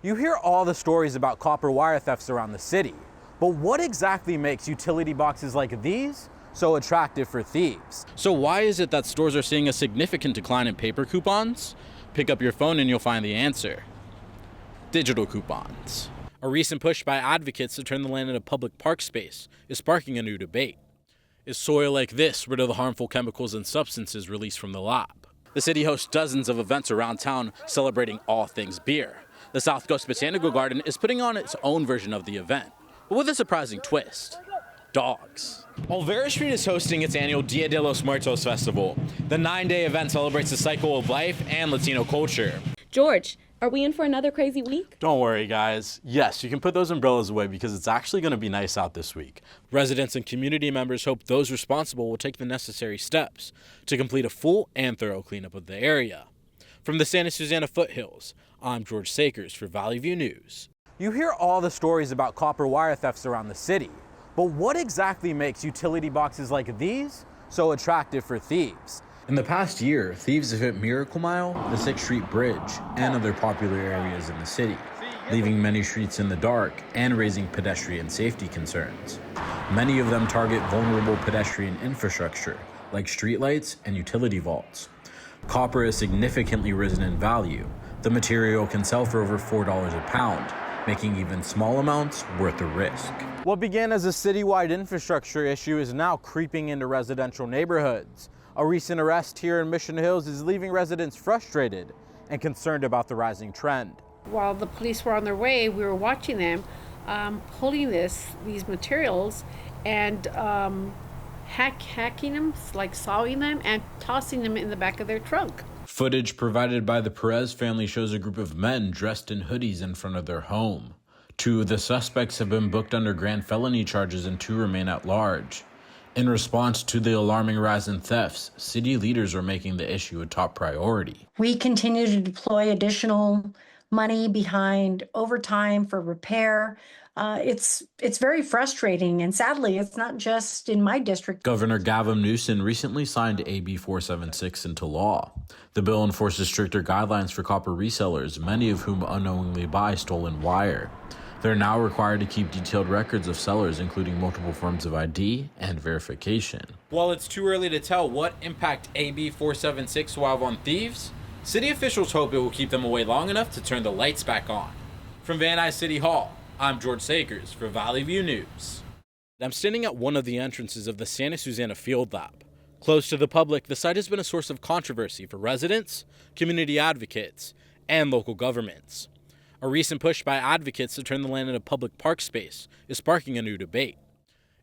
You hear all the stories about copper wire thefts around the city, but what exactly makes utility boxes like these so attractive for thieves? So why is it that stores are seeing a significant decline in paper coupons? Pick up your phone and you'll find the answer. Digital coupons. A recent push by advocates to turn the land into public park space is sparking a new debate. Is soil like this rid of the harmful chemicals and substances released from the lab? The city hosts dozens of events around town celebrating all things beer. The South Coast Botanical Garden is putting on its own version of the event, but with a surprising twist: dogs. Olvera Street is hosting its annual Dia de los Muertos festival. The 9-day event celebrates the cycle of life and Latino culture. George, are we in for another crazy week? Don't worry, guys. Yes, you can put those umbrellas away because it's actually going to be nice out this week. Residents and community members hope those responsible will take the necessary steps to complete a full and thorough cleanup of the area. From the Santa Susana foothills, I'm George Sakers for Valley View News. You hear all the stories about copper wire thefts around the city, but what exactly makes utility boxes like these so attractive for thieves? In the past year, thieves have hit Miracle Mile, the 6th Street Bridge, and other popular areas in the city, leaving many streets in the dark and raising pedestrian safety concerns. Many of them target vulnerable pedestrian infrastructure, like streetlights and utility vaults. Copper has significantly risen in value. The material can sell for over $4 a pound, making even small amounts worth the risk. What began as a citywide infrastructure issue is now creeping into residential neighborhoods. A recent arrest here in Mission Hills is leaving residents frustrated and concerned about the rising trend. While the police were on their way, we were watching them pulling these materials and hacking them, like sawing them and tossing them in the back of their trunk. Footage provided by the Perez family shows a group of men dressed in hoodies in front of their home. 2 of the suspects have been booked under grand felony charges and 2 remain at large. In response to the alarming rise in thefts, city leaders are making the issue a top priority. We continue to deploy additional money behind overtime for repair. It's very frustrating, and sadly, it's not just in my district. Governor Gavin Newsom recently signed AB 476 into law. The bill enforces stricter guidelines for copper resellers, many of whom unknowingly buy stolen wire. They're now required to keep detailed records of sellers, including multiple forms of ID and verification. While it's too early to tell what impact AB 476 will have on thieves, city officials hope it will keep them away long enough to turn the lights back on. From Van Nuys City Hall, I'm George Sakers for Valley View News. I'm standing at one of the entrances of the Santa Susana Field Lab. Closed to the public, the site has been a source of controversy for residents, community advocates, and local governments. A recent push by advocates to turn the land into public park space is sparking a new debate.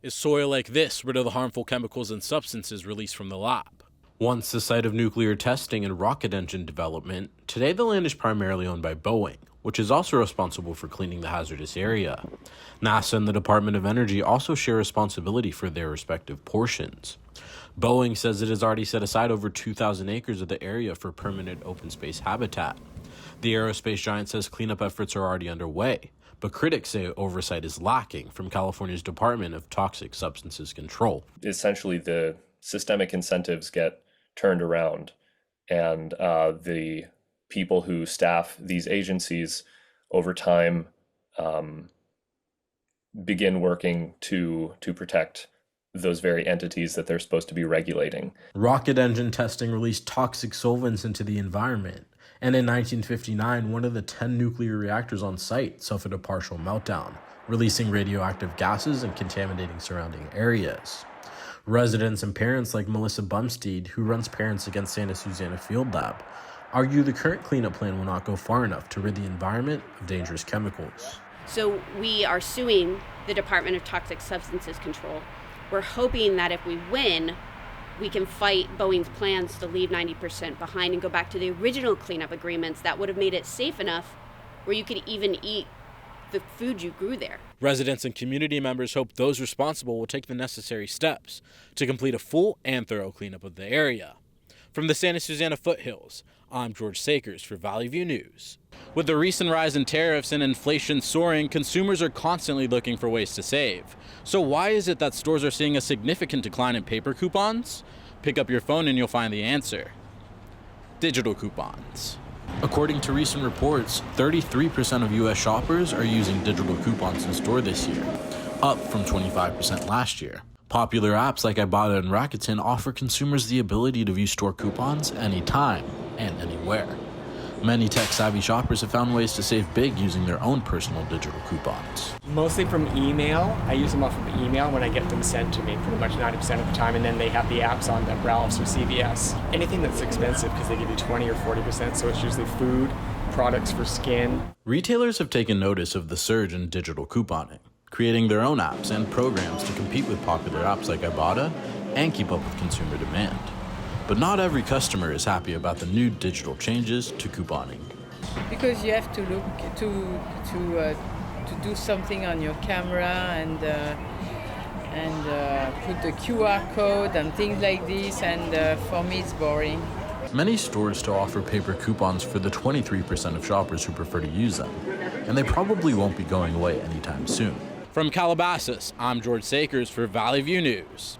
Is soil like this rid of the harmful chemicals and substances released from the lab? Once the site of nuclear testing and rocket engine development, today the land is primarily owned by Boeing, which is also responsible for cleaning the hazardous area. NASA and the Department of Energy also share responsibility for their respective portions. Boeing says it has already set aside over 2,000 acres of the area for permanent open space habitat. The aerospace giant says cleanup efforts are already underway, but critics say oversight is lacking from California's Department of Toxic Substances Control. Essentially, the systemic incentives get turned around, and the people who staff these agencies over time begin working to protect those very entities that they're supposed to be regulating. Rocket engine testing released toxic solvents into the environment, and in 1959, one of the 10 nuclear reactors on site suffered a partial meltdown, releasing radioactive gases and contaminating surrounding areas. Residents and parents like Melissa Bumstead, who runs Parents Against Santa Susana Field Lab, argue the current cleanup plan will not go far enough to rid the environment of dangerous chemicals. So we are suing the Department of Toxic Substances Control. We're hoping that if we win, we can fight Boeing's plans to leave 90% behind and go back to the original cleanup agreements that would have made it safe enough where you could even eat the food you grew there. Residents and community members hope those responsible will take the necessary steps to complete a full and thorough cleanup of the area. From the Santa Susana foothills, I'm George Sakers for Valley View News. With the recent rise in tariffs and inflation soaring, consumers are constantly looking for ways to save. So why is it that stores are seeing a significant decline in paper coupons? Pick up your phone and you'll find the answer. Digital coupons. According to recent reports, 33% of U.S. shoppers are using digital coupons in store this year, up from 25% last year. Popular apps like Ibotta and Rakuten offer consumers the ability to view store coupons anytime and anywhere. Many tech-savvy shoppers have found ways to save big using their own personal digital coupons. Mostly from email. I use them off of email when I get them sent to me pretty much 90% of the time, and then they have the apps on them, Ralph's or CVS. Anything that's expensive because they give you 20 or 40%, so it's usually food, products for skin. Retailers have taken notice of the surge in digital couponing, creating their own apps and programs to compete with popular apps like Ibotta and keep up with consumer demand. But not every customer is happy about the new digital changes to couponing. Because you have to look to do something on your camera and put the QR code and things like this, and for me it's boring. Many stores still offer paper coupons for the 23% of shoppers who prefer to use them, and they probably won't be going away anytime soon. From Calabasas, I'm George Sakers for Valley View News.